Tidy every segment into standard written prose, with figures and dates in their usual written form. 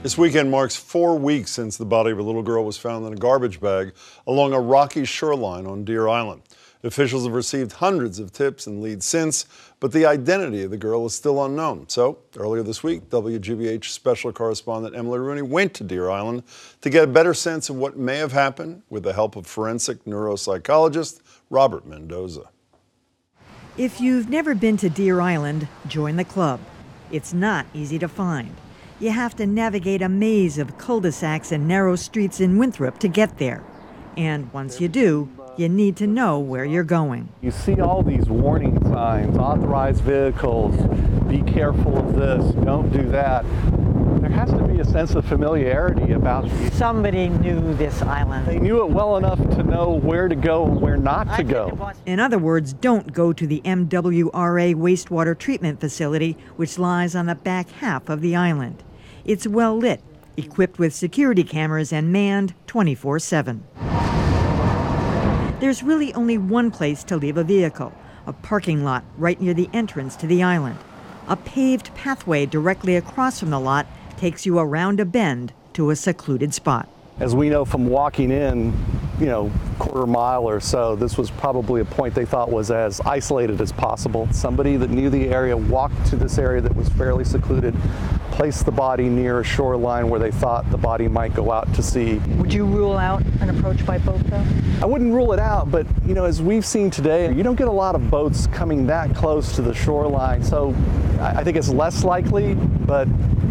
This weekend marks 4 weeks since the body of a little girl was found in a garbage bag along a rocky shoreline on Deer Island. Officials have received hundreds of tips and leads since, but the identity of the girl is still unknown. So, earlier this week, WGBH special correspondent Emily Rooney went to Deer Island to get a better sense of what may have happened with the help of forensic neuropsychologist Robert Mendoza. If you've never been to Deer Island, join the club. It's not easy to find. You have to navigate a maze of cul-de-sacs and narrow streets in Winthrop to get there. And once you do, you need to know where you're going. You see all these warning signs, authorized vehicles, be careful of this, don't do that. There has to be a sense of familiarity about these. Somebody knew this island. They knew it well enough to know where to go and where not to go. In other words, don't go to the MWRA wastewater treatment facility, which lies on the back half of the island. It's well lit, equipped with security cameras and manned 24/7. There's really only one place to leave a vehicle, a parking lot right near the entrance to the island. A paved pathway directly across from the lot takes you around a bend to a secluded spot. As we know from walking in, quarter mile or so, this was probably a point they thought was as isolated as possible. Somebody that knew the area walked to this area that was fairly secluded, placed the body near a shoreline where they thought the body might go out to sea. Would you rule out an approach by boat, though? I wouldn't rule it out, but as we've seen today, you don't get a lot of boats coming that close to the shoreline, so I think it's less likely, but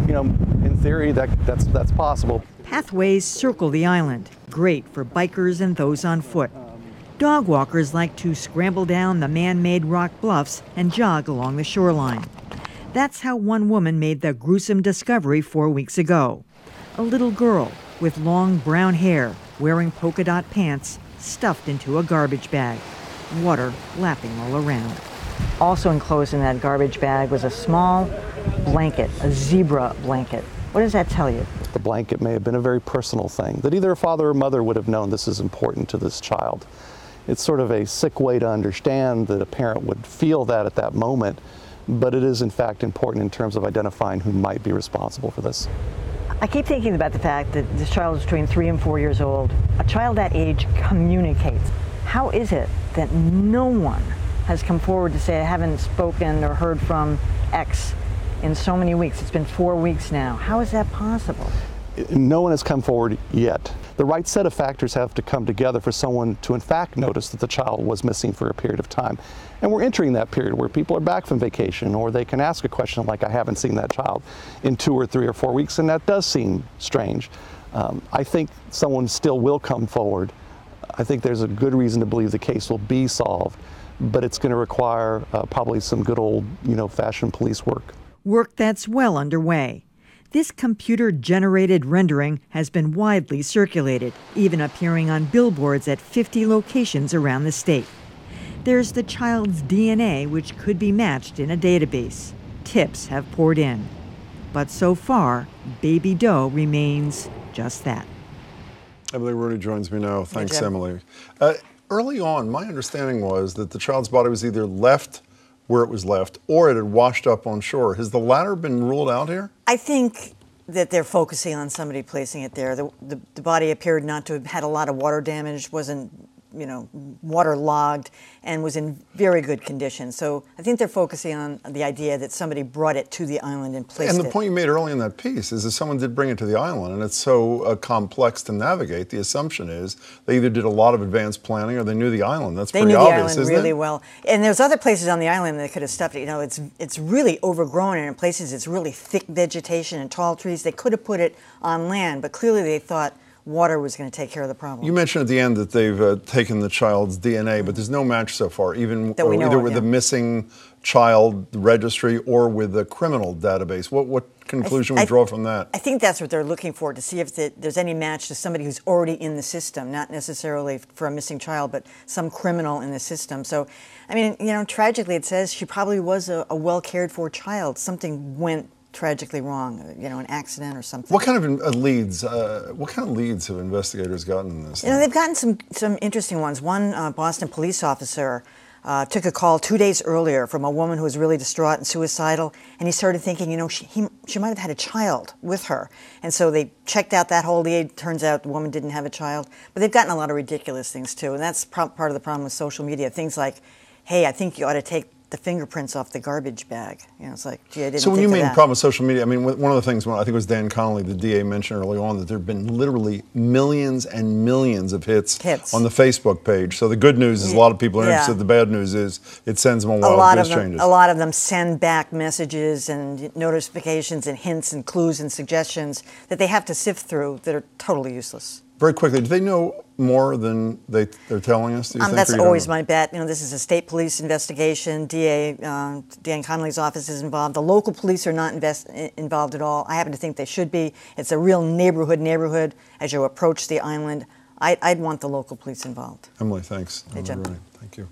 in theory that's possible. Pathways circle the island, great for bikers and those on foot. Dog walkers like to scramble down the man-made rock bluffs and jog along the shoreline. That's how one woman made the gruesome discovery 4 weeks ago. A little girl with long brown hair, wearing polka dot pants, stuffed into a garbage bag, water lapping all around. Also enclosed in that garbage bag was a small blanket, a zebra blanket. What does that tell you? The blanket may have been a very personal thing, that either a father or mother would have known this is important to this child. It's sort of a sick way to understand that a parent would feel that at that moment, but it is in fact important in terms of identifying who might be responsible for this. I keep thinking about the fact that this child is between 3 and 4 years old. A child that age communicates. How is it that no one has come forward to say, I haven't spoken or heard from X in so many weeks? It's been 4 weeks now. How is that possible? No one has come forward yet. The right set of factors have to come together for someone to in fact notice that the child was missing for a period of time. And we're entering that period where people are back from vacation, or they can ask a question like, I haven't seen that child in 2 or 3 or 4 weeks, and that does seem strange. I think someone still will come forward. I think there's a good reason to believe the case will be solved, but it's going to require probably some good old, fashioned police work. Work that's well underway. This computer-generated rendering has been widely circulated, even appearing on billboards at 50 locations around the state. There's the child's DNA, which could be matched in a database. Tips have poured in. But so far, Baby Doe remains just that. Emily Rooney joins me now. Thanks, Emily. Early on, my understanding was that the child's body was either left where it was left or it had washed up on shore. Has the latter been ruled out here? I think that they're focusing on somebody placing it there. The body appeared not to have had a lot of water damage, wasn't waterlogged, and was in very good condition. So I think they're focusing on the idea that somebody brought it to the island and placed it. And the point you made early in that piece is that someone did bring it to the island, and it's so complex to navigate. The assumption is they either did a lot of advanced planning or they knew the island. That's pretty obvious, isn't it? They knew the island really well. And there's other places on the island that could have stuffed it. It's really overgrown, and in places it's really thick vegetation and tall trees. They could have put it on land, but clearly they thought water was going to take care of the problem. You mentioned at the end that they've taken the child's DNA, but there's no match so far, even that we know either of, with the missing child registry or with the criminal database. What conclusion we draw from that? I think that's what they're looking for, to see if there's any match to somebody who's already in the system, not necessarily for a missing child, but some criminal in the system. So, tragically it says she probably was a well cared for child. Something went tragically wrong, an accident or something. What kind of leads? What kind of leads have investigators gotten in this? They've gotten some interesting ones. One Boston police officer took a call 2 days earlier from a woman who was really distraught and suicidal, and he started thinking, you know, she might have had a child with her. And so they checked out that whole lead. Turns out the woman didn't have a child. But they've gotten a lot of ridiculous things, too, and that's part of the problem with social media. Things like, hey, I think you ought to take the fingerprints off the garbage bag. You know, it's like, gee, I didn't So when think you of mean that. problem with social media, I mean, one of the things, I think it was Dan Connolly, the DA, mentioned early on that there have been literally millions and millions of hits on the Facebook page. So the good news is a lot of people are interested. The bad news is it sends them on wild goose changes. A lot of them send back messages and notifications and hints and clues and suggestions that they have to sift through that are totally useless. Very quickly, do they know more than they're telling us? Do you think, that's always my bet. You know, this is a state police investigation. DA Dan Connolly's office is involved. The local police are not involved at all. I happen to think they should be. It's a real neighborhood. As you approach the island, I'd want the local police involved. Emily, thanks. Hey, Jim. Thank you.